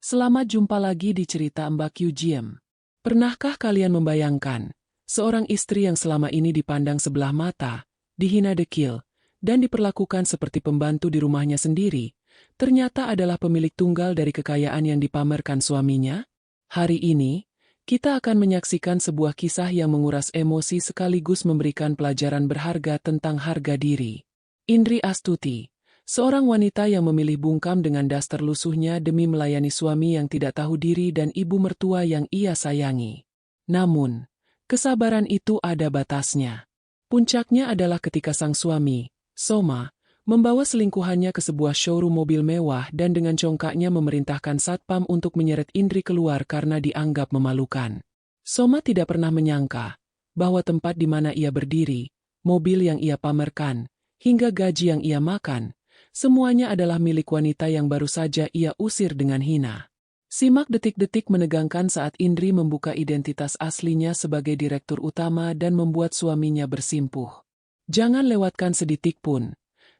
Selamat jumpa lagi di cerita Mbak Q Jiem. Pernahkah kalian membayangkan, seorang istri yang selama ini dipandang sebelah mata, dihina dekil, dan diperlakukan seperti pembantu di rumahnya sendiri, ternyata adalah pemilik tunggal dari kekayaan yang dipamerkan suaminya? Hari ini, kita akan menyaksikan sebuah kisah yang menguras emosi sekaligus memberikan pelajaran berharga tentang harga diri. Indri Astuti, seorang wanita yang memilih bungkam dengan daster lusuhnya demi melayani suami yang tidak tahu diri dan ibu mertua yang ia sayangi. Namun, kesabaran itu ada batasnya. Puncaknya adalah ketika sang suami, Soma, membawa selingkuhannya ke sebuah showroom mobil mewah dan dengan congkaknya memerintahkan satpam untuk menyeret Indri keluar karena dianggap memalukan. Soma tidak pernah menyangka bahwa tempat di mana ia berdiri, mobil yang ia pamerkan, hingga gaji yang ia makan, semuanya adalah milik wanita yang baru saja ia usir dengan hina. Simak detik-detik menegangkan saat Indri membuka identitas aslinya sebagai direktur utama dan membuat suaminya bersimpuh. Jangan lewatkan sedetik pun,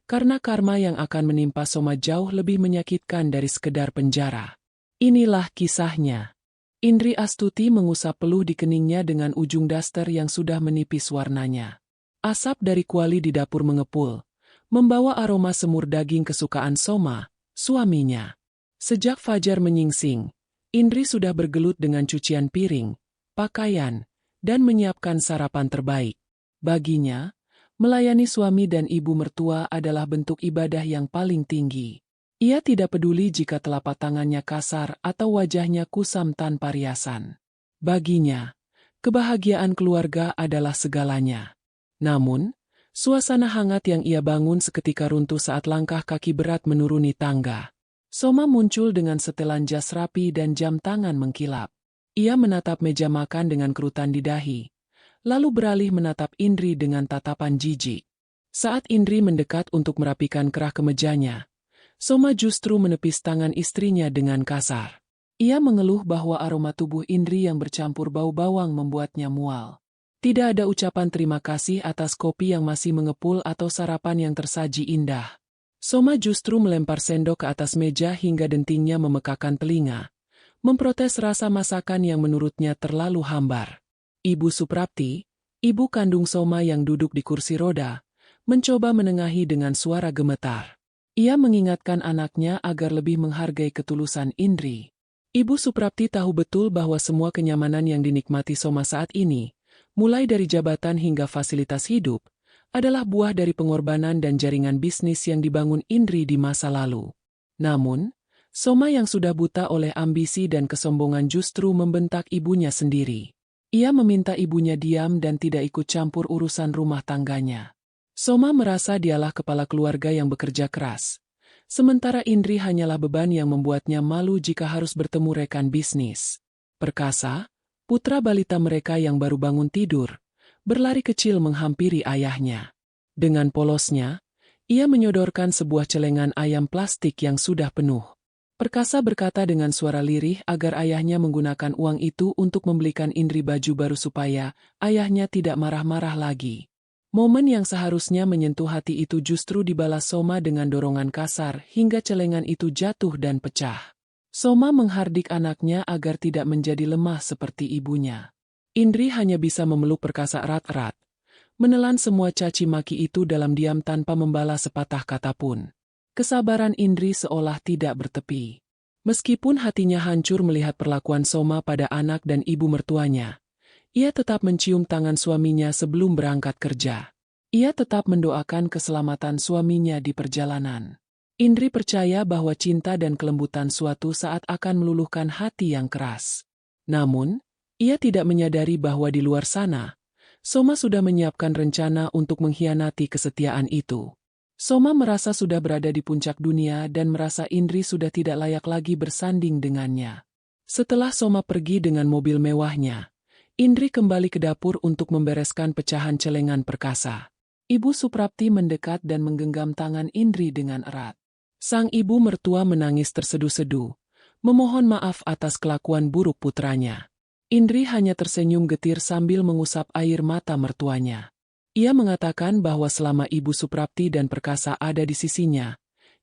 karena karma yang akan menimpa Soma jauh lebih menyakitkan dari sekedar penjara. Inilah kisahnya. Indri Astuti mengusap peluh di keningnya dengan ujung daster yang sudah menipis warnanya. Asap dari kuali di dapur mengepul, membawa aroma semur daging kesukaan Soma, suaminya. Sejak fajar menyingsing, Indri sudah bergelut dengan cucian piring, pakaian, dan menyiapkan sarapan terbaik. Baginya, melayani suami dan ibu mertua adalah bentuk ibadah yang paling tinggi. Ia tidak peduli jika telapak tangannya kasar atau wajahnya kusam tanpa riasan. Baginya, kebahagiaan keluarga adalah segalanya. Namun, suasana hangat yang ia bangun seketika runtuh saat langkah kaki berat menuruni tangga. Soma muncul dengan setelan jas rapi dan jam tangan mengkilap. Ia menatap meja makan dengan kerutan di dahi, lalu beralih menatap Indri dengan tatapan jijik. Saat Indri mendekat untuk merapikan kerah kemejanya, Soma justru menepis tangan istrinya dengan kasar. Ia mengeluh bahwa aroma tubuh Indri yang bercampur bau bawang membuatnya mual. Tidak ada ucapan terima kasih atas kopi yang masih mengepul atau sarapan yang tersaji indah. Soma justru melempar sendok ke atas meja hingga dentingnya memekakan telinga, memprotes rasa masakan yang menurutnya terlalu hambar. Ibu Suprapti, ibu kandung Soma yang duduk di kursi roda, mencoba menengahi dengan suara gemetar. Ia mengingatkan anaknya agar lebih menghargai ketulusan Indri. Ibu Suprapti tahu betul bahwa semua kenyamanan yang dinikmati Soma saat ini, mulai dari jabatan hingga fasilitas hidup, adalah buah dari pengorbanan dan jaringan bisnis yang dibangun Indri di masa lalu. Namun, Soma yang sudah buta oleh ambisi dan kesombongan justru membentak ibunya sendiri. Ia meminta ibunya diam dan tidak ikut campur urusan rumah tangganya. Soma merasa dialah kepala keluarga yang bekerja keras, sementara Indri hanyalah beban yang membuatnya malu jika harus bertemu rekan bisnis. Perkasa, putra balita mereka yang baru bangun tidur, berlari kecil menghampiri ayahnya. Dengan polosnya, ia menyodorkan sebuah celengan ayam plastik yang sudah penuh. Perkasa berkata dengan suara lirih agar ayahnya menggunakan uang itu untuk membelikan Indri baju baru supaya ayahnya tidak marah-marah lagi. Momen yang seharusnya menyentuh hati itu justru dibalas Soma dengan dorongan kasar hingga celengan itu jatuh dan pecah. Soma menghardik anaknya agar tidak menjadi lemah seperti ibunya. Indri hanya bisa memeluk Perkasa erat-erat, menelan semua caci maki itu dalam diam tanpa membalas sepatah kata pun. Kesabaran Indri seolah tidak bertepi. Meskipun hatinya hancur melihat perlakuan Soma pada anak dan ibu mertuanya, ia tetap mencium tangan suaminya sebelum berangkat kerja. Ia tetap mendoakan keselamatan suaminya di perjalanan. Indri percaya bahwa cinta dan kelembutan suatu saat akan meluluhkan hati yang keras. Namun, ia tidak menyadari bahwa di luar sana, Soma sudah menyiapkan rencana untuk mengkhianati kesetiaan itu. Soma merasa sudah berada di puncak dunia dan merasa Indri sudah tidak layak lagi bersanding dengannya. Setelah Soma pergi dengan mobil mewahnya, Indri kembali ke dapur untuk membereskan pecahan celengan Perkasa. Ibu Suprapti mendekat dan menggenggam tangan Indri dengan erat. Sang ibu mertua menangis terseduh-seduh, memohon maaf atas kelakuan buruk putranya. Indri hanya tersenyum getir sambil mengusap air mata mertuanya. Ia mengatakan bahwa selama Ibu Suprapti dan Perkasa ada di sisinya,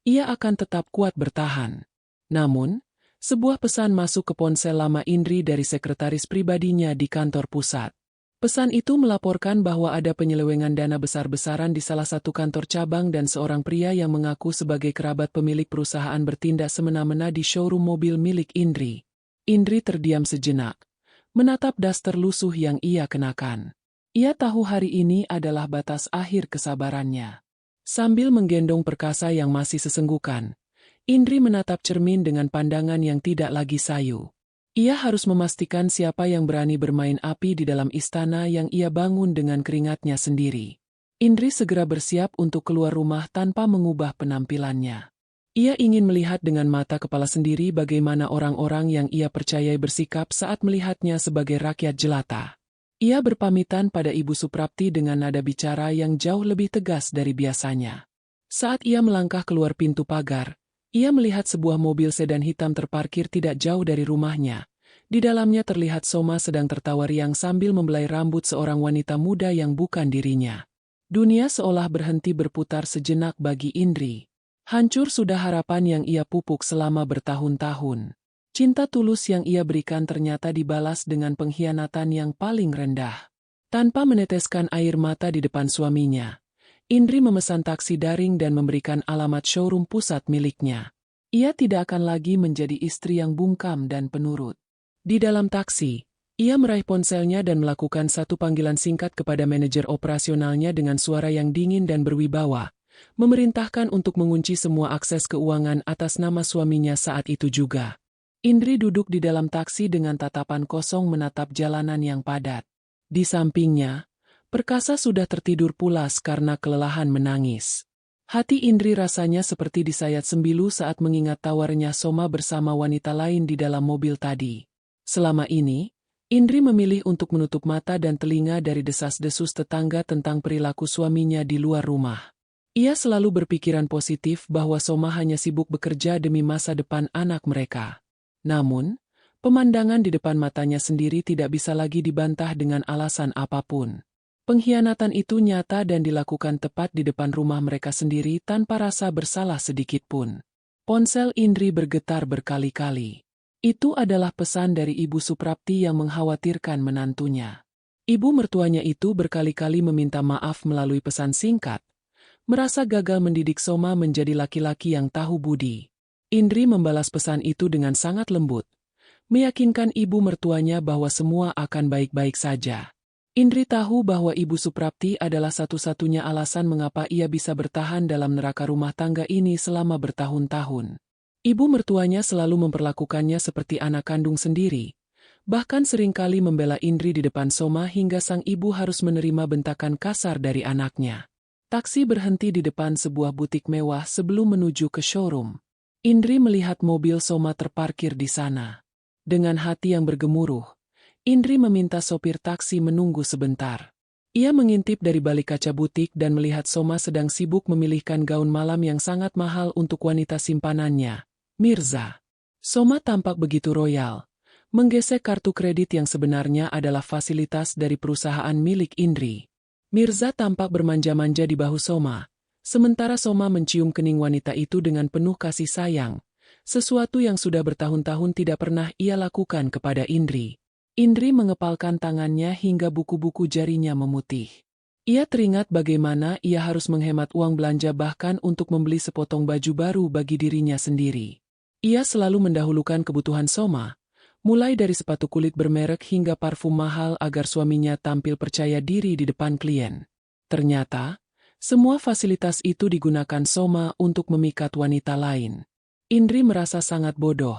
ia akan tetap kuat bertahan. Namun, Sebuah pesan masuk ke ponsel lama Indri dari sekretaris pribadinya di kantor pusat. Pesan itu melaporkan bahwa ada penyelewengan dana besar-besaran di salah satu kantor cabang dan seorang pria yang mengaku sebagai kerabat pemilik perusahaan bertindak semena-mena di showroom mobil milik Indri. Indri terdiam sejenak, menatap daster lusuh yang ia kenakan. Ia tahu hari ini adalah batas akhir kesabarannya. Sambil menggendong perkasa yang masih sesenggukan, Indri menatap cermin dengan pandangan yang tidak lagi sayu. Ia harus memastikan siapa yang berani bermain api di dalam istana yang ia bangun dengan keringatnya sendiri. Indri segera bersiap untuk keluar rumah tanpa mengubah penampilannya. Ia ingin melihat dengan mata kepala sendiri bagaimana orang-orang yang ia percayai bersikap saat melihatnya sebagai rakyat jelata. Ia berpamitan pada Ibu Suprapti dengan nada bicara yang jauh lebih tegas dari biasanya. Saat ia melangkah keluar pintu pagar, ia melihat sebuah mobil sedan hitam terparkir tidak jauh dari rumahnya. Di dalamnya terlihat Soma sedang tertawa riang sambil membelai rambut seorang wanita muda yang bukan dirinya. Dunia seolah berhenti berputar sejenak bagi Indri. Hancur sudah harapan yang ia pupuk selama bertahun-tahun. Cinta tulus yang ia berikan ternyata dibalas dengan pengkhianatan yang paling rendah. Tanpa meneteskan air mata di depan suaminya, Indri memesan taksi daring dan memberikan alamat showroom pusat miliknya. Ia tidak akan lagi menjadi istri yang bungkam dan penurut. Di dalam taksi, ia meraih ponselnya dan melakukan satu panggilan singkat kepada manajer operasionalnya dengan suara yang dingin dan berwibawa, memerintahkan untuk mengunci semua akses keuangan atas nama suaminya saat itu juga. Indri duduk di dalam taksi dengan tatapan kosong menatap jalanan yang padat. Di sampingnya, Perkasa sudah tertidur pulas karena kelelahan menangis. Hati Indri rasanya seperti disayat sembilu saat mengingat tawarnya Soma bersama wanita lain di dalam mobil tadi. Selama ini, Indri memilih untuk menutup mata dan telinga dari desas-desus tetangga tentang perilaku suaminya di luar rumah. Ia selalu berpikiran positif bahwa Soma hanya sibuk bekerja demi masa depan anak mereka. Namun, pemandangan di depan matanya sendiri tidak bisa lagi dibantah dengan alasan apapun. Pengkhianatan itu nyata dan dilakukan tepat di depan rumah mereka sendiri tanpa rasa bersalah sedikit pun. Ponsel Indri bergetar berkali-kali. Itu adalah pesan dari Ibu Suprapti yang mengkhawatirkan menantunya. Ibu mertuanya itu berkali-kali meminta maaf melalui pesan singkat, merasa gagal mendidik Soma menjadi laki-laki yang tahu budi. Indri membalas pesan itu dengan sangat lembut, meyakinkan ibu mertuanya bahwa semua akan baik-baik saja. Indri tahu bahwa Ibu Suprapti adalah satu-satunya alasan mengapa ia bisa bertahan dalam neraka rumah tangga ini selama bertahun-tahun. Ibu mertuanya selalu memperlakukannya seperti anak kandung sendiri, bahkan seringkali membela Indri di depan Soma hingga sang ibu harus menerima bentakan kasar dari anaknya. Taksi berhenti di depan sebuah butik mewah sebelum menuju ke showroom. Indri melihat mobil Soma terparkir di sana. Dengan hati yang bergemuruh, Indri meminta sopir taksi menunggu sebentar. Ia mengintip dari balik kaca butik dan melihat Soma sedang sibuk memilihkan gaun malam yang sangat mahal untuk wanita simpanannya, Mirza. Soma tampak begitu royal, menggesek kartu kredit yang sebenarnya adalah fasilitas dari perusahaan milik Indri. Mirza tampak bermanja-manja di bahu Soma, sementara Soma mencium kening wanita itu dengan penuh kasih sayang, sesuatu yang sudah bertahun-tahun tidak pernah ia lakukan kepada Indri. Indri mengepalkan tangannya hingga buku-buku jarinya memutih. Ia teringat bagaimana ia harus menghemat uang belanja bahkan untuk membeli sepotong baju baru bagi dirinya sendiri. Ia selalu mendahulukan kebutuhan Soma, mulai dari sepatu kulit bermerek hingga parfum mahal agar suaminya tampil percaya diri di depan klien. Ternyata, semua fasilitas itu digunakan Soma untuk memikat wanita lain. Indri merasa sangat bodoh.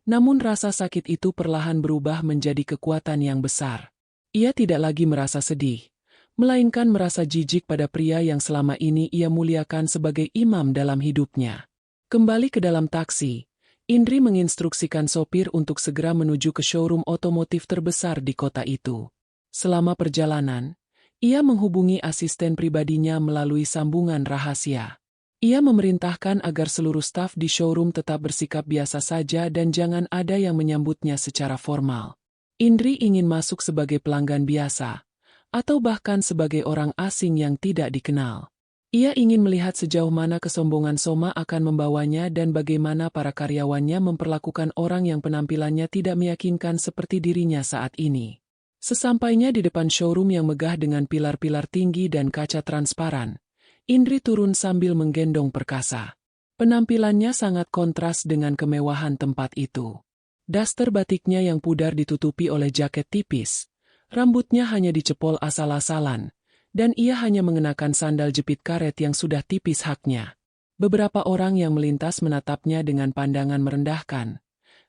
Namun rasa sakit itu perlahan berubah menjadi kekuatan yang besar. Ia tidak lagi merasa sedih, melainkan merasa jijik pada pria yang selama ini ia muliakan sebagai imam dalam hidupnya. Kembali ke dalam taksi, Indri menginstruksikan sopir untuk segera menuju ke showroom otomotif terbesar di kota itu. Selama perjalanan, ia menghubungi asisten pribadinya melalui sambungan rahasia. Ia memerintahkan agar seluruh staf di showroom tetap bersikap biasa saja dan jangan ada yang menyambutnya secara formal. Indri ingin masuk sebagai pelanggan biasa, atau bahkan sebagai orang asing yang tidak dikenal. Ia ingin melihat sejauh mana kesombongan Soma akan membawanya dan bagaimana para karyawannya memperlakukan orang yang penampilannya tidak meyakinkan seperti dirinya saat ini. Sesampainya di depan showroom yang megah dengan pilar-pilar tinggi dan kaca transparan, Indri turun sambil menggendong perkasa. Penampilannya sangat kontras dengan kemewahan tempat itu. Daster batiknya yang pudar ditutupi oleh jaket tipis, rambutnya hanya dicepol asal-asalan, dan ia hanya mengenakan sandal jepit karet yang sudah tipis haknya. Beberapa orang yang melintas menatapnya dengan pandangan merendahkan,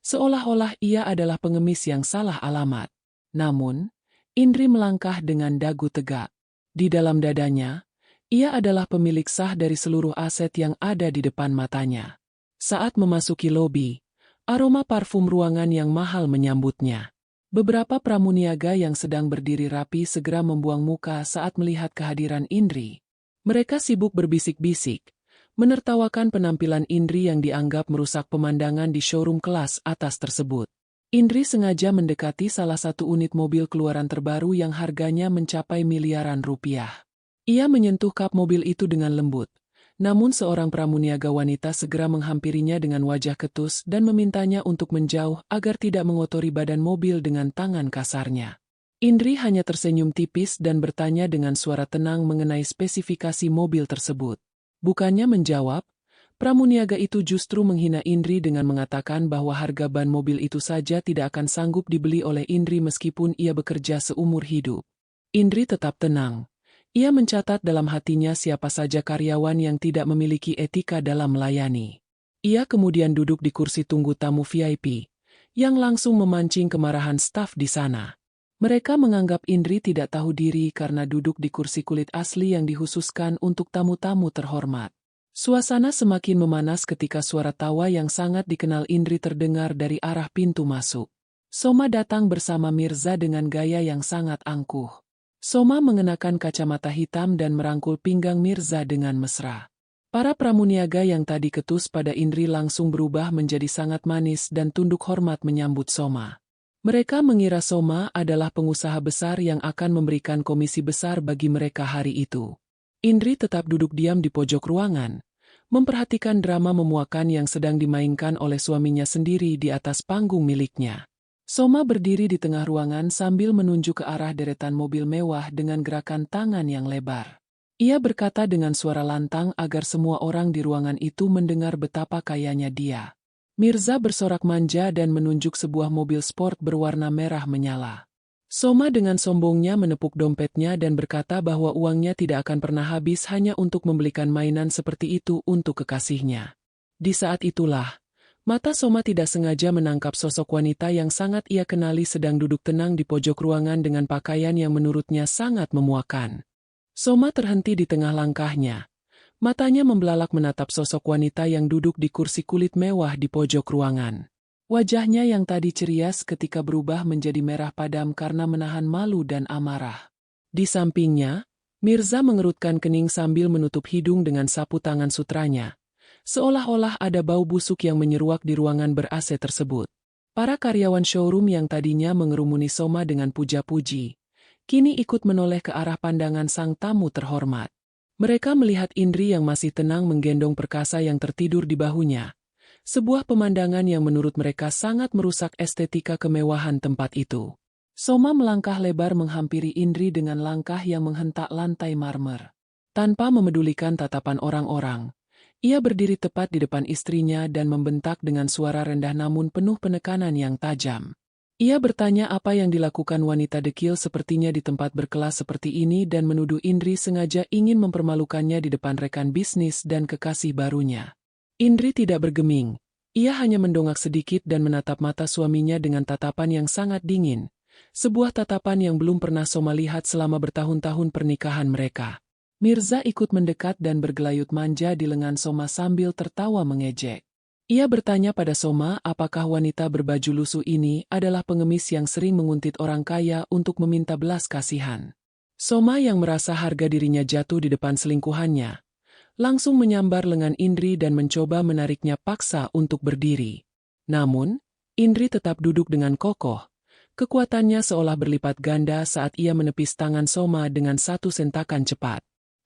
seolah-olah ia adalah pengemis yang salah alamat. Namun, Indri melangkah dengan dagu tegak. Di dalam dadanya, ia adalah pemilik sah dari seluruh aset yang ada di depan matanya. Saat memasuki lobi, aroma parfum ruangan yang mahal menyambutnya. Beberapa pramuniaga yang sedang berdiri rapi segera membuang muka saat melihat kehadiran Indri. Mereka sibuk berbisik-bisik, menertawakan penampilan Indri yang dianggap merusak pemandangan di showroom kelas atas tersebut. Indri sengaja mendekati salah satu unit mobil keluaran terbaru yang harganya mencapai miliaran rupiah. Ia menyentuh kap mobil itu dengan lembut. Namun seorang pramuniaga wanita segera menghampirinya dengan wajah ketus dan memintanya untuk menjauh agar tidak mengotori badan mobil dengan tangan kasarnya. Indri hanya tersenyum tipis dan bertanya dengan suara tenang mengenai spesifikasi mobil tersebut. Bukannya menjawab, pramuniaga itu justru menghina Indri dengan mengatakan bahwa harga ban mobil itu saja tidak akan sanggup dibeli oleh Indri meskipun ia bekerja seumur hidup. Indri tetap tenang. Ia mencatat dalam hatinya siapa saja karyawan yang tidak memiliki etika dalam melayani. Ia kemudian duduk di kursi tunggu tamu VIP, yang langsung memancing kemarahan staf di sana. Mereka menganggap Indri tidak tahu diri karena duduk di kursi kulit asli yang dikhususkan untuk tamu-tamu terhormat. Suasana semakin memanas ketika suara tawa yang sangat dikenal Indri terdengar dari arah pintu masuk. Soma datang bersama Mirza dengan gaya yang sangat angkuh. Soma mengenakan kacamata hitam dan merangkul pinggang Mirza dengan mesra. Para pramuniaga yang tadi ketus pada Indri langsung berubah menjadi sangat manis dan tunduk hormat menyambut Soma. Mereka mengira Soma adalah pengusaha besar yang akan memberikan komisi besar bagi mereka hari itu. Indri tetap duduk diam di pojok ruangan, memperhatikan drama memuakan yang sedang dimainkan oleh suaminya sendiri di atas panggung miliknya. Soma berdiri di tengah ruangan sambil menunjuk ke arah deretan mobil mewah dengan gerakan tangan yang lebar. Ia berkata dengan suara lantang agar semua orang di ruangan itu mendengar betapa kayanya dia. Mirza bersorak manja dan menunjuk sebuah mobil sport berwarna merah menyala. Soma dengan sombongnya menepuk dompetnya dan berkata bahwa uangnya tidak akan pernah habis hanya untuk membelikan mainan seperti itu untuk kekasihnya. Di saat itulah, mata Soma tidak sengaja menangkap sosok wanita yang sangat ia kenali sedang duduk tenang di pojok ruangan dengan pakaian yang menurutnya sangat memuakan. Soma terhenti di tengah langkahnya. Matanya membelalak menatap sosok wanita yang duduk di kursi kulit mewah di pojok ruangan. Wajahnya yang tadi ceria ketika berubah menjadi merah padam karena menahan malu dan amarah. Di sampingnya, Mirza mengerutkan kening sambil menutup hidung dengan sapu tangan sutranya. Seolah-olah ada bau busuk yang menyeruak di ruangan ber-AC tersebut. Para karyawan showroom yang tadinya mengerumuni Soma dengan puja-puji, kini ikut menoleh ke arah pandangan sang tamu terhormat. Mereka melihat Indri yang masih tenang menggendong perkasa yang tertidur di bahunya. Sebuah pemandangan yang menurut mereka sangat merusak estetika kemewahan tempat itu. Soma melangkah lebar menghampiri Indri dengan langkah yang menghentak lantai marmer. Tanpa memedulikan tatapan orang-orang, ia berdiri tepat di depan istrinya dan membentak dengan suara rendah namun penuh penekanan yang tajam. Ia bertanya apa yang dilakukan wanita dekil sepertinya di tempat berkelas seperti ini dan menuduh Indri sengaja ingin mempermalukannya di depan rekan bisnis dan kekasih barunya. Indri tidak bergeming. Ia hanya mendongak sedikit dan menatap mata suaminya dengan tatapan yang sangat dingin. Sebuah tatapan yang belum pernah Soma lihat selama bertahun-tahun pernikahan mereka. Mirza ikut mendekat dan bergelayut manja di lengan Soma sambil tertawa mengejek. Ia bertanya pada Soma apakah wanita berbaju lusuh ini adalah pengemis yang sering menguntit orang kaya untuk meminta belas kasihan. Soma yang merasa harga dirinya jatuh di depan selingkuhannya, langsung menyambar lengan Indri dan mencoba menariknya paksa untuk berdiri. Namun, Indri tetap duduk dengan kokoh. Kekuatannya seolah berlipat ganda saat ia menepis tangan Soma dengan satu sentakan cepat.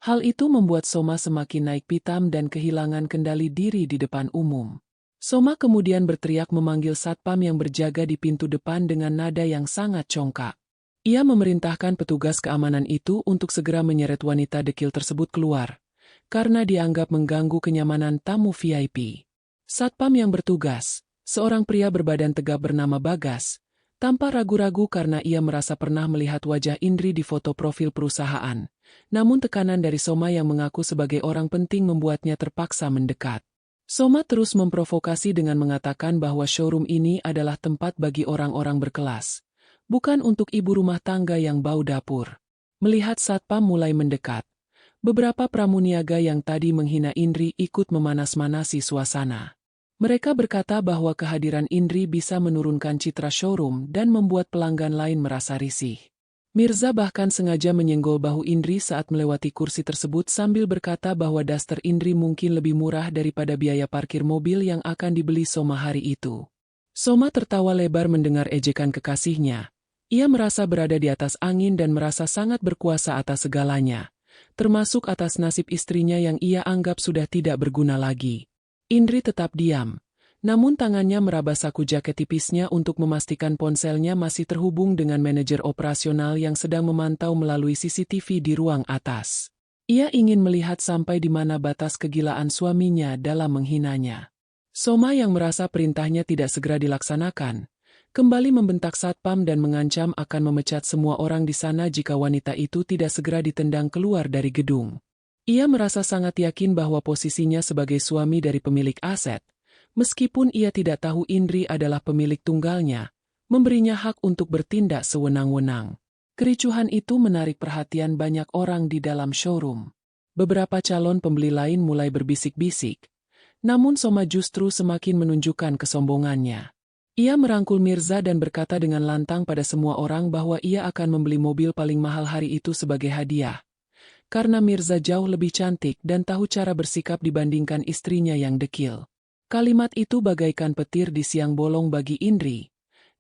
Hal itu membuat Soma semakin naik pitam dan kehilangan kendali diri di depan umum. Soma kemudian berteriak memanggil satpam yang berjaga di pintu depan dengan nada yang sangat congkak. Ia memerintahkan petugas keamanan itu untuk segera menyeret wanita dekil tersebut keluar, karena dianggap mengganggu kenyamanan tamu VIP. Satpam yang bertugas, seorang pria berbadan tegap bernama Bagas, tanpa ragu-ragu karena ia merasa pernah melihat wajah Indri di foto profil perusahaan. Namun tekanan dari Soma yang mengaku sebagai orang penting membuatnya terpaksa mendekat. Soma terus memprovokasi dengan mengatakan bahwa showroom ini adalah tempat bagi orang-orang berkelas, bukan untuk ibu rumah tangga yang bau dapur. Melihat satpam mulai mendekat, beberapa pramuniaga yang tadi menghina Indri ikut memanas-manasi suasana. Mereka berkata bahwa kehadiran Indri bisa menurunkan citra showroom dan membuat pelanggan lain merasa risih. Mirza bahkan sengaja menyenggol bahu Indri saat melewati kursi tersebut sambil berkata bahwa daster Indri mungkin lebih murah daripada biaya parkir mobil yang akan dibeli Soma hari itu. Soma tertawa lebar mendengar ejekan kekasihnya. Ia merasa berada di atas angin dan merasa sangat berkuasa atas segalanya, termasuk atas nasib istrinya yang ia anggap sudah tidak berguna lagi. Indri tetap diam. Namun tangannya meraba saku jaket tipisnya untuk memastikan ponselnya masih terhubung dengan manajer operasional yang sedang memantau melalui CCTV di ruang atas. Ia ingin melihat sampai di mana batas kegilaan suaminya dalam menghinanya. Soma yang merasa perintahnya tidak segera dilaksanakan, kembali membentak satpam dan mengancam akan memecat semua orang di sana jika wanita itu tidak segera ditendang keluar dari gedung. Ia merasa sangat yakin bahwa posisinya sebagai suami dari pemilik aset, meskipun ia tidak tahu Indri adalah pemilik tunggalnya, memberinya hak untuk bertindak sewenang-wenang. Kericuhan itu menarik perhatian banyak orang di dalam showroom. Beberapa calon pembeli lain mulai berbisik-bisik, namun Soma justru semakin menunjukkan kesombongannya. Ia merangkul Mirza dan berkata dengan lantang pada semua orang bahwa ia akan membeli mobil paling mahal hari itu sebagai hadiah. Karena Mirza jauh lebih cantik dan tahu cara bersikap dibandingkan istrinya yang dekil. Kalimat itu bagaikan petir di siang bolong bagi Indri,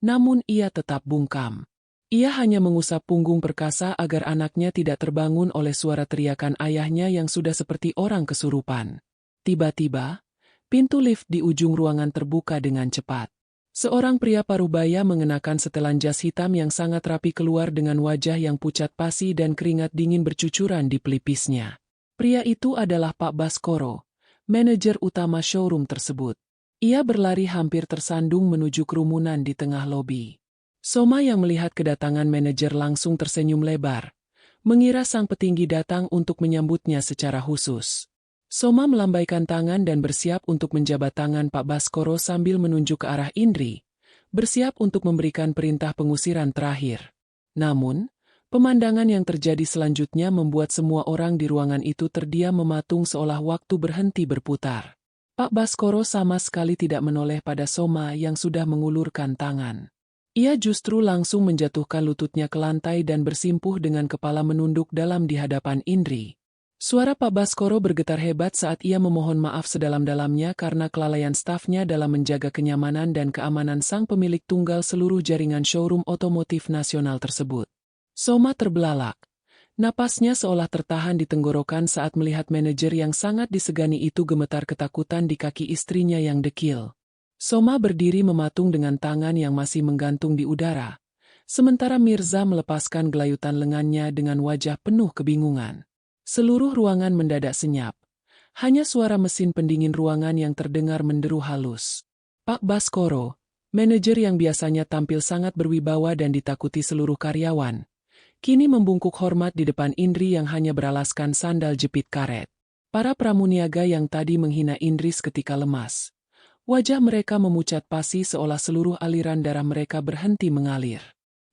namun ia tetap bungkam. Ia hanya mengusap punggung perkasa agar anaknya tidak terbangun oleh suara teriakan ayahnya yang sudah seperti orang kesurupan. Tiba-tiba, pintu lift di ujung ruangan terbuka dengan cepat. Seorang pria parubaya mengenakan setelan jas hitam yang sangat rapi keluar dengan wajah yang pucat pasi dan keringat dingin bercucuran di pelipisnya. Pria itu adalah Pak Baskoro, manajer utama showroom tersebut. Ia berlari hampir tersandung menuju kerumunan di tengah lobi. Soma yang melihat kedatangan manajer langsung tersenyum lebar, mengira sang petinggi datang untuk menyambutnya secara khusus. Soma melambaikan tangan dan bersiap untuk menjabat tangan Pak Baskoro sambil menunjuk ke arah Indri, bersiap untuk memberikan perintah pengusiran terakhir. Namun, pemandangan yang terjadi selanjutnya membuat semua orang di ruangan itu terdiam mematung seolah waktu berhenti berputar. Pak Baskoro sama sekali tidak menoleh pada Soma yang sudah mengulurkan tangan. Ia justru langsung menjatuhkan lututnya ke lantai dan bersimpuh dengan kepala menunduk dalam di hadapan Indri. Suara Pak Baskoro bergetar hebat saat ia memohon maaf sedalam-dalamnya karena kelalaian stafnya dalam menjaga kenyamanan dan keamanan sang pemilik tunggal seluruh jaringan showroom otomotif nasional tersebut. Soma terbelalak. Napasnya seolah tertahan di tenggorokan saat melihat manajer yang sangat disegani itu gemetar ketakutan di kaki istrinya yang dekil. Soma berdiri mematung dengan tangan yang masih menggantung di udara, sementara Mirza melepaskan gelayutan lengannya dengan wajah penuh kebingungan. Seluruh ruangan mendadak senyap. Hanya suara mesin pendingin ruangan yang terdengar menderu halus. Pak Baskoro, manajer yang biasanya tampil sangat berwibawa dan ditakuti seluruh karyawan, kini membungkuk hormat di depan Indri yang hanya beralaskan sandal jepit karet. Para pramuniaga yang tadi menghina Indri seketika lemas. Wajah mereka memucat pasi seolah seluruh aliran darah mereka berhenti mengalir.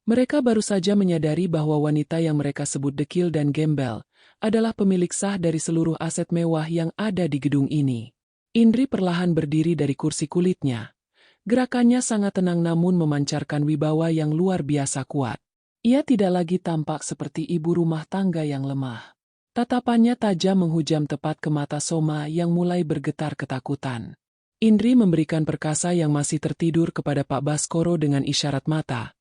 Mereka baru saja menyadari bahwa wanita yang mereka sebut dekil dan gembel adalah pemilik sah dari seluruh aset mewah yang ada di gedung ini. Indri perlahan berdiri dari kursi kulitnya. Gerakannya sangat tenang namun memancarkan wibawa yang luar biasa kuat. Ia tidak lagi tampak seperti ibu rumah tangga yang lemah. Tatapannya tajam menghujam tepat ke mata Soma yang mulai bergetar ketakutan. Indri memberikan perkasa yang masih tertidur kepada Pak Baskoro dengan isyarat mata.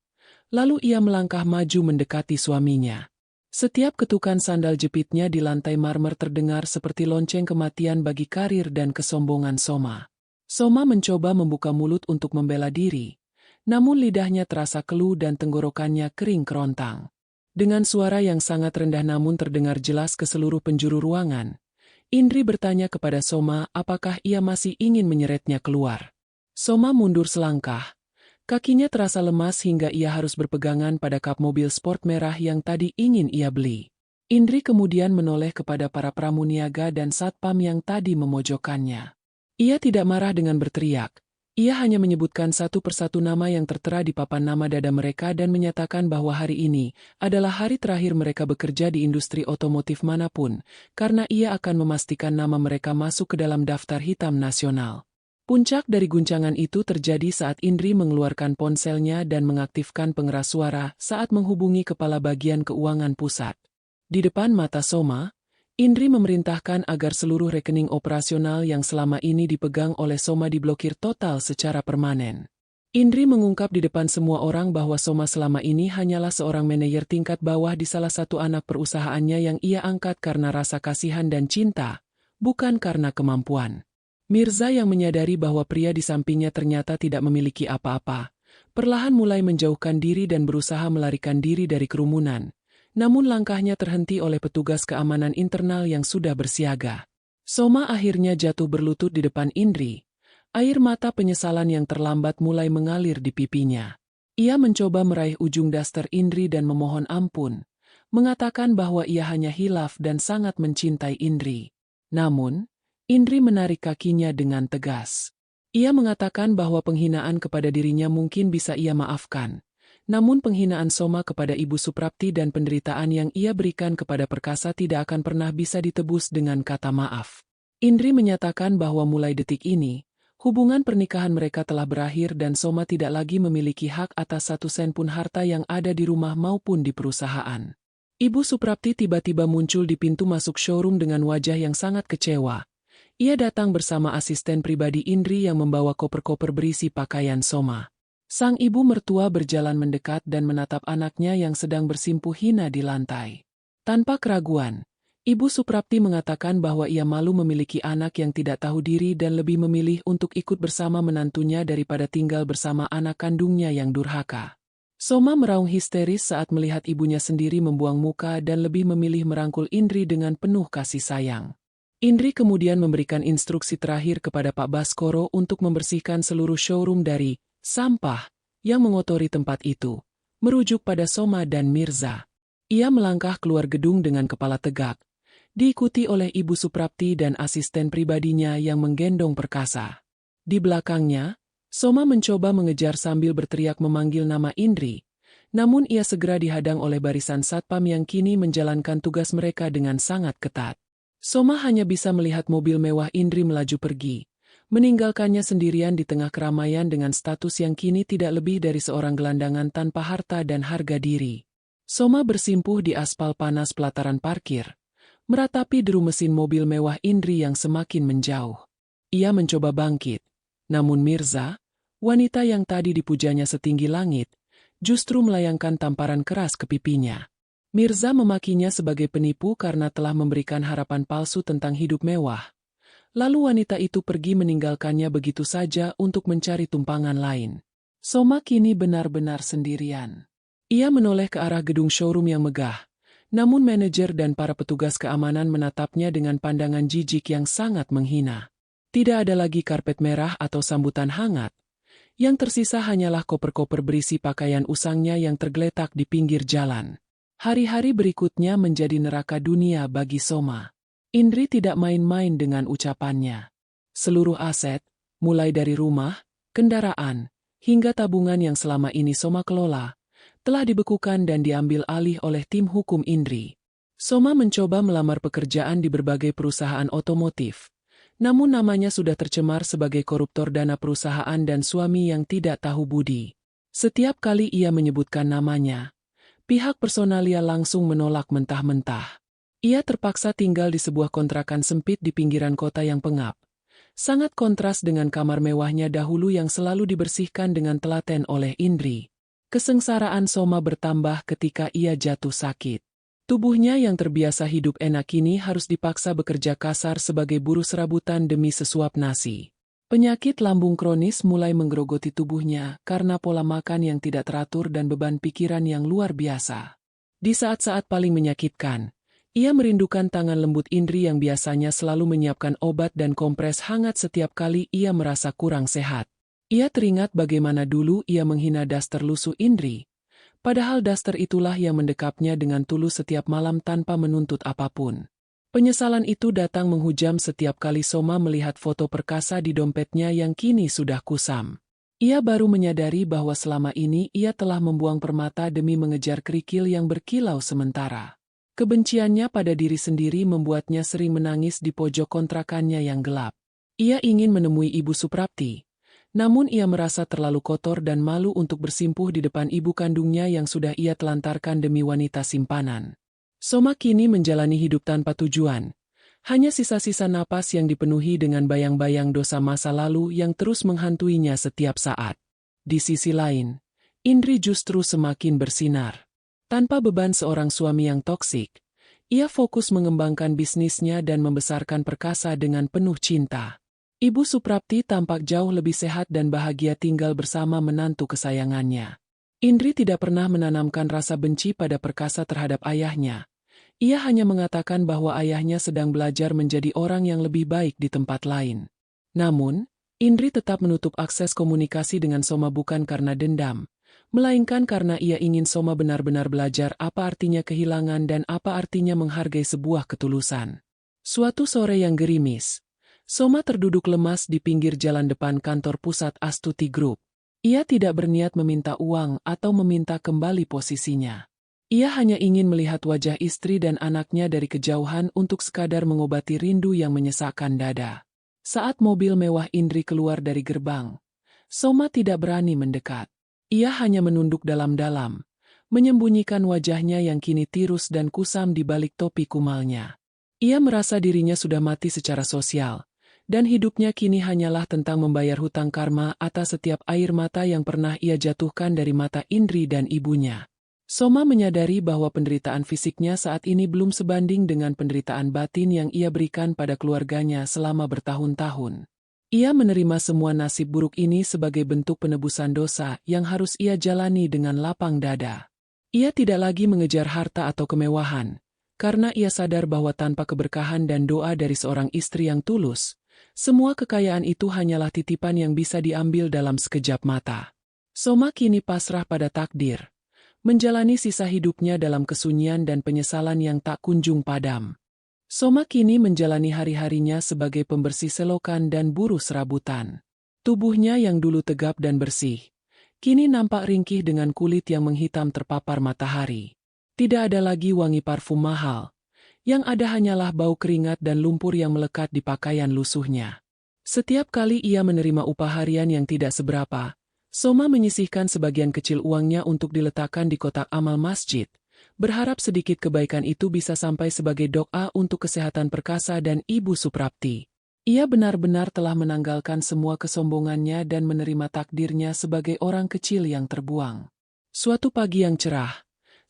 Lalu ia melangkah maju mendekati suaminya. Setiap ketukan sandal jepitnya di lantai marmer terdengar seperti lonceng kematian bagi karir dan kesombongan Soma. Soma mencoba membuka mulut untuk membela diri, namun lidahnya terasa keluh dan tenggorokannya kering kerontang. Dengan suara yang sangat rendah namun terdengar jelas ke seluruh penjuru ruangan, Indri bertanya kepada Soma apakah ia masih ingin menyeretnya keluar. Soma mundur selangkah. Kakinya terasa lemas hingga ia harus berpegangan pada kap mobil sport merah yang tadi ingin ia beli. Indri kemudian menoleh kepada para pramuniaga dan satpam yang tadi memojokkannya. Ia tidak marah dengan berteriak. Ia hanya menyebutkan satu persatu nama yang tertera di papan nama dada mereka dan menyatakan bahwa hari ini adalah hari terakhir mereka bekerja di industri otomotif manapun, karena ia akan memastikan nama mereka masuk ke dalam daftar hitam nasional. Puncak dari guncangan itu terjadi saat Indri mengeluarkan ponselnya dan mengaktifkan pengeras suara saat menghubungi Kepala Bagian Keuangan Pusat. Di depan mata Soma, Indri memerintahkan agar seluruh rekening operasional yang selama ini dipegang oleh Soma diblokir total secara permanen. Indri mengungkap di depan semua orang bahwa Soma selama ini hanyalah seorang manajer tingkat bawah di salah satu anak perusahaannya yang ia angkat karena rasa kasihan dan cinta, bukan karena kemampuan. Mirza yang menyadari bahwa pria di sampingnya ternyata tidak memiliki apa-apa, perlahan mulai menjauhkan diri dan berusaha melarikan diri dari kerumunan. Namun langkahnya terhenti oleh petugas keamanan internal yang sudah bersiaga. Soma akhirnya jatuh berlutut di depan Indri. Air mata penyesalan yang terlambat mulai mengalir di pipinya. Ia mencoba meraih ujung daster Indri dan memohon ampun, mengatakan bahwa ia hanya hilaf dan sangat mencintai Indri. Namun, Indri menarik kakinya dengan tegas. Ia mengatakan bahwa penghinaan kepada dirinya mungkin bisa ia maafkan. Namun penghinaan Soma kepada Ibu Suprapti dan penderitaan yang ia berikan kepada Perkasa tidak akan pernah bisa ditebus dengan kata maaf. Indri menyatakan bahwa mulai detik ini, hubungan pernikahan mereka telah berakhir dan Soma tidak lagi memiliki hak atas 1 sen pun harta yang ada di rumah maupun di perusahaan. Ibu Suprapti tiba-tiba muncul di pintu masuk showroom dengan wajah yang sangat kecewa. Ia datang bersama asisten pribadi Indri yang membawa koper-koper berisi pakaian Soma. Sang ibu mertua berjalan mendekat dan menatap anaknya yang sedang bersimpuh hina di lantai. Tanpa keraguan, Ibu Suprapti mengatakan bahwa ia malu memiliki anak yang tidak tahu diri dan lebih memilih untuk ikut bersama menantunya daripada tinggal bersama anak kandungnya yang durhaka. Soma meraung histeris saat melihat ibunya sendiri membuang muka dan lebih memilih merangkul Indri dengan penuh kasih sayang. Indri kemudian memberikan instruksi terakhir kepada Pak Baskoro untuk membersihkan seluruh showroom dari sampah yang mengotori tempat itu, merujuk pada Soma dan Mirza. Ia melangkah keluar gedung dengan kepala tegak, diikuti oleh Ibu Suprapti dan asisten pribadinya yang menggendong Perkasa. Di belakangnya, Soma mencoba mengejar sambil berteriak memanggil nama Indri, namun ia segera dihadang oleh barisan satpam yang kini menjalankan tugas mereka dengan sangat ketat. Soma hanya bisa melihat mobil mewah Indri melaju pergi, meninggalkannya sendirian di tengah keramaian dengan status yang kini tidak lebih dari seorang gelandangan tanpa harta dan harga diri. Soma bersimpuh di aspal panas pelataran parkir, meratapi deru mesin mobil mewah Indri yang semakin menjauh. Ia mencoba bangkit, namun Mirza, wanita yang tadi dipujanya setinggi langit, justru melayangkan tamparan keras ke pipinya. Mirza memakinya sebagai penipu karena telah memberikan harapan palsu tentang hidup mewah. Lalu wanita itu pergi meninggalkannya begitu saja untuk mencari tumpangan lain. Soma kini benar-benar sendirian. Ia menoleh ke arah gedung showroom yang megah, namun manajer dan para petugas keamanan menatapnya dengan pandangan jijik yang sangat menghina. Tidak ada lagi karpet merah atau sambutan hangat. Yang tersisa hanyalah koper-koper berisi pakaian usangnya yang tergeletak di pinggir jalan. Hari-hari berikutnya menjadi neraka dunia bagi Soma. Indri tidak main-main dengan ucapannya. Seluruh aset, mulai dari rumah, kendaraan, hingga tabungan yang selama ini Soma kelola, telah dibekukan dan diambil alih oleh tim hukum Indri. Soma mencoba melamar pekerjaan di berbagai perusahaan otomotif, namun namanya sudah tercemar sebagai koruptor dana perusahaan dan suami yang tidak tahu budi. Setiap kali ia menyebutkan namanya, pihak personalia langsung menolak mentah-mentah. Ia terpaksa tinggal di sebuah kontrakan sempit di pinggiran kota yang pengap. Sangat kontras dengan kamar mewahnya dahulu yang selalu dibersihkan dengan telaten oleh Indri. Kesengsaraan Soma bertambah ketika ia jatuh sakit. Tubuhnya yang terbiasa hidup enak kini harus dipaksa bekerja kasar sebagai buruh serabutan demi sesuap nasi. Penyakit lambung kronis mulai menggerogoti tubuhnya karena pola makan yang tidak teratur dan beban pikiran yang luar biasa. Di saat-saat paling menyakitkan, ia merindukan tangan lembut Indri yang biasanya selalu menyiapkan obat dan kompres hangat setiap kali ia merasa kurang sehat. Ia teringat bagaimana dulu ia menghina daster lusuh Indri. Padahal daster itulah yang mendekapnya dengan tulus setiap malam tanpa menuntut apapun. Penyesalan itu datang menghujam setiap kali Soma melihat foto perkasa di dompetnya yang kini sudah kusam. Ia baru menyadari bahwa selama ini ia telah membuang permata demi mengejar kerikil yang berkilau sementara. Kebenciannya pada diri sendiri membuatnya sering menangis di pojok kontrakannya yang gelap. Ia ingin menemui Ibu Suprapti. Namun ia merasa terlalu kotor dan malu untuk bersimpuh di depan ibu kandungnya yang sudah ia telantarkan demi wanita simpanan. Soma kini menjalani hidup tanpa tujuan. Hanya sisa-sisa napas yang dipenuhi dengan bayang-bayang dosa masa lalu yang terus menghantuinya setiap saat. Di sisi lain, Indri justru semakin bersinar. Tanpa beban seorang suami yang toksik, ia fokus mengembangkan bisnisnya dan membesarkan perkasa dengan penuh cinta. Ibu Suprapti tampak jauh lebih sehat dan bahagia tinggal bersama menantu kesayangannya. Indri tidak pernah menanamkan rasa benci pada perkasa terhadap ayahnya. Ia hanya mengatakan bahwa ayahnya sedang belajar menjadi orang yang lebih baik di tempat lain. Namun, Indri tetap menutup akses komunikasi dengan Soma bukan karena dendam, melainkan karena ia ingin Soma benar-benar belajar apa artinya kehilangan dan apa artinya menghargai sebuah ketulusan. Suatu sore yang gerimis, Soma terduduk lemas di pinggir jalan depan kantor pusat Astuti Group. Ia tidak berniat meminta uang atau meminta kembali posisinya. Ia hanya ingin melihat wajah istri dan anaknya dari kejauhan untuk sekadar mengobati rindu yang menyesakkan dada. Saat mobil mewah Indri keluar dari gerbang, Soma tidak berani mendekat. Ia hanya menunduk dalam-dalam, menyembunyikan wajahnya yang kini tirus dan kusam di balik topi kumalnya. Ia merasa dirinya sudah mati secara sosial. Dan hidupnya kini hanyalah tentang membayar hutang karma atas setiap air mata yang pernah ia jatuhkan dari mata Indri dan ibunya. Soma menyadari bahwa penderitaan fisiknya saat ini belum sebanding dengan penderitaan batin yang ia berikan pada keluarganya selama bertahun-tahun. Ia menerima semua nasib buruk ini sebagai bentuk penebusan dosa yang harus ia jalani dengan lapang dada. Ia tidak lagi mengejar harta atau kemewahan, karena ia sadar bahwa tanpa keberkahan dan doa dari seorang istri yang tulus, semua kekayaan itu hanyalah titipan yang bisa diambil dalam sekejap mata. Soma kini pasrah pada takdir, menjalani sisa hidupnya dalam kesunyian dan penyesalan yang tak kunjung padam. Soma kini menjalani hari-harinya sebagai pembersih selokan dan buruh serabutan. Tubuhnya yang dulu tegap dan bersih, kini nampak ringkih dengan kulit yang menghitam terpapar matahari. Tidak ada lagi wangi parfum mahal. Yang ada hanyalah bau keringat dan lumpur yang melekat di pakaian lusuhnya. Setiap kali ia menerima upah harian yang tidak seberapa, Soma menyisihkan sebagian kecil uangnya untuk diletakkan di kotak amal masjid, berharap sedikit kebaikan itu bisa sampai sebagai doa untuk kesehatan perkasa dan Ibu Suprapti. Ia benar-benar telah menanggalkan semua kesombongannya dan menerima takdirnya sebagai orang kecil yang terbuang. Suatu pagi yang cerah,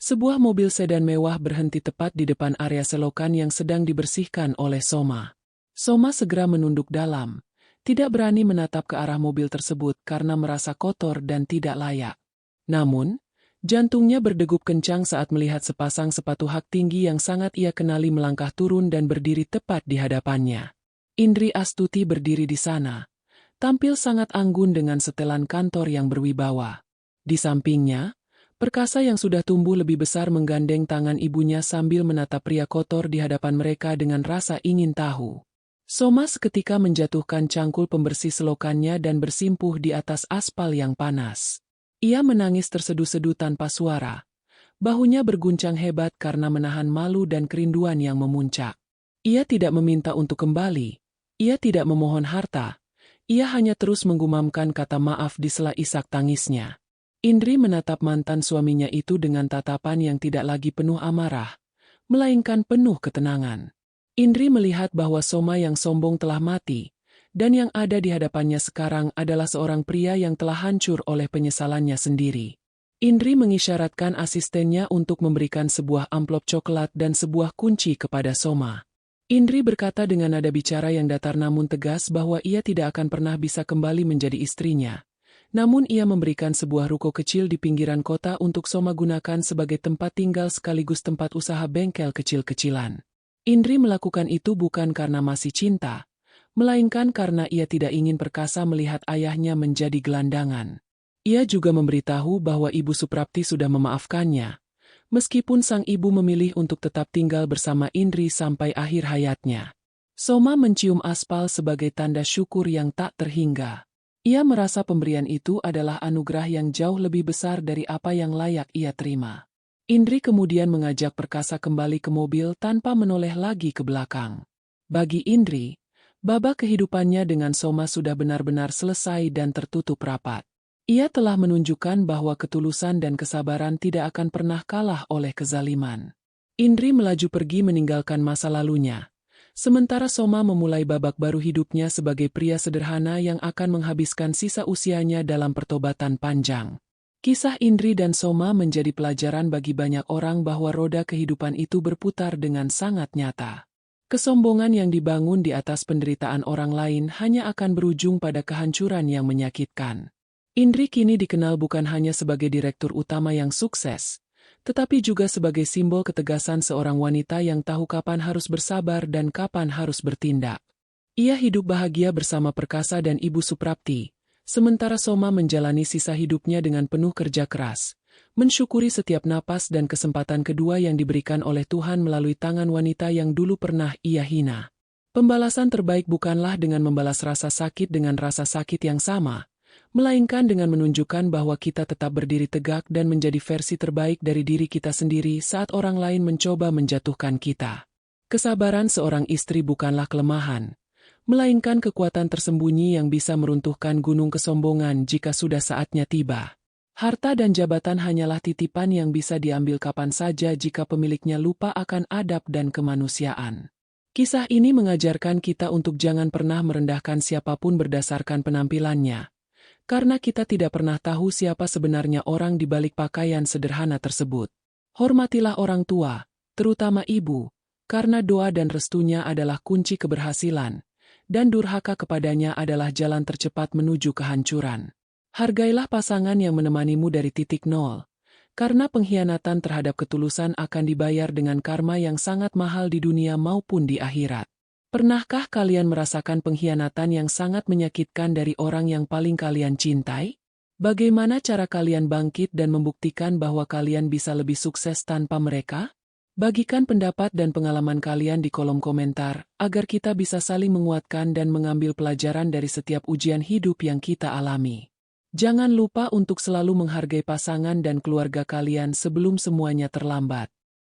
sebuah mobil sedan mewah berhenti tepat di depan area selokan yang sedang dibersihkan oleh Soma. Soma segera menunduk dalam, tidak berani menatap ke arah mobil tersebut karena merasa kotor dan tidak layak. Namun, jantungnya berdegup kencang saat melihat sepasang sepatu hak tinggi yang sangat ia kenali melangkah turun dan berdiri tepat di hadapannya. Indri Astuti berdiri di sana, tampil sangat anggun dengan setelan kantor yang berwibawa. Di sampingnya, perkasa yang sudah tumbuh lebih besar menggandeng tangan ibunya sambil menatap pria kotor di hadapan mereka dengan rasa ingin tahu. Soma seketika menjatuhkan cangkul pembersih selokannya dan bersimpuh di atas aspal yang panas. Ia menangis terseduh-seduh tanpa suara. Bahunya berguncang hebat karena menahan malu dan kerinduan yang memuncak. Ia tidak meminta untuk kembali. Ia tidak memohon harta. Ia hanya terus menggumamkan kata maaf di sela isak tangisnya. Indri menatap mantan suaminya itu dengan tatapan yang tidak lagi penuh amarah, melainkan penuh ketenangan. Indri melihat bahwa Soma yang sombong telah mati, dan yang ada di hadapannya sekarang adalah seorang pria yang telah hancur oleh penyesalannya sendiri. Indri mengisyaratkan asistennya untuk memberikan sebuah amplop coklat dan sebuah kunci kepada Soma. Indri berkata dengan nada bicara yang datar namun tegas bahwa ia tidak akan pernah bisa kembali menjadi istrinya. Namun ia memberikan sebuah ruko kecil di pinggiran kota untuk Soma gunakan sebagai tempat tinggal sekaligus tempat usaha bengkel kecil-kecilan. Indri melakukan itu bukan karena masih cinta, melainkan karena ia tidak ingin perkasa melihat ayahnya menjadi gelandangan. Ia juga memberitahu bahwa Ibu Suprapti sudah memaafkannya, meskipun sang ibu memilih untuk tetap tinggal bersama Indri sampai akhir hayatnya. Soma mencium aspal sebagai tanda syukur yang tak terhingga. Ia merasa pemberian itu adalah anugerah yang jauh lebih besar dari apa yang layak ia terima. Indri kemudian mengajak Perkasa kembali ke mobil tanpa menoleh lagi ke belakang. Bagi Indri, babak kehidupannya dengan Soma sudah benar-benar selesai dan tertutup rapat. Ia telah menunjukkan bahwa ketulusan dan kesabaran tidak akan pernah kalah oleh kezaliman. Indri melaju pergi meninggalkan masa lalunya, sementara Soma memulai babak baru hidupnya sebagai pria sederhana yang akan menghabiskan sisa usianya dalam pertobatan panjang. Kisah Indri dan Soma menjadi pelajaran bagi banyak orang bahwa roda kehidupan itu berputar dengan sangat nyata. Kesombongan yang dibangun di atas penderitaan orang lain hanya akan berujung pada kehancuran yang menyakitkan. Indri kini dikenal bukan hanya sebagai direktur utama yang sukses, tetapi juga sebagai simbol ketegasan seorang wanita yang tahu kapan harus bersabar dan kapan harus bertindak. Ia hidup bahagia bersama Perkasa dan Ibu Suprapti, sementara Soma menjalani sisa hidupnya dengan penuh kerja keras, mensyukuri setiap napas dan kesempatan kedua yang diberikan oleh Tuhan melalui tangan wanita yang dulu pernah ia hina. Pembalasan terbaik bukanlah dengan membalas rasa sakit dengan rasa sakit yang sama, melainkan dengan menunjukkan bahwa kita tetap berdiri tegak dan menjadi versi terbaik dari diri kita sendiri saat orang lain mencoba menjatuhkan kita. Kesabaran seorang istri bukanlah kelemahan, melainkan kekuatan tersembunyi yang bisa meruntuhkan gunung kesombongan jika sudah saatnya tiba. Harta dan jabatan hanyalah titipan yang bisa diambil kapan saja jika pemiliknya lupa akan adab dan kemanusiaan. Kisah ini mengajarkan kita untuk jangan pernah merendahkan siapapun berdasarkan penampilannya, karena kita tidak pernah tahu siapa sebenarnya orang di balik pakaian sederhana tersebut. Hormatilah orang tua, terutama ibu, karena doa dan restunya adalah kunci keberhasilan, dan durhaka kepadanya adalah jalan tercepat menuju kehancuran. Hargailah pasangan yang menemanimu dari titik nol, karena pengkhianatan terhadap ketulusan akan dibayar dengan karma yang sangat mahal di dunia maupun di akhirat. Pernahkah kalian merasakan pengkhianatan yang sangat menyakitkan dari orang yang paling kalian cintai? Bagaimana cara kalian bangkit dan membuktikan bahwa kalian bisa lebih sukses tanpa mereka? Bagikan pendapat dan pengalaman kalian di kolom komentar, agar kita bisa saling menguatkan dan mengambil pelajaran dari setiap ujian hidup yang kita alami. Jangan lupa untuk selalu menghargai pasangan dan keluarga kalian sebelum semuanya terlambat.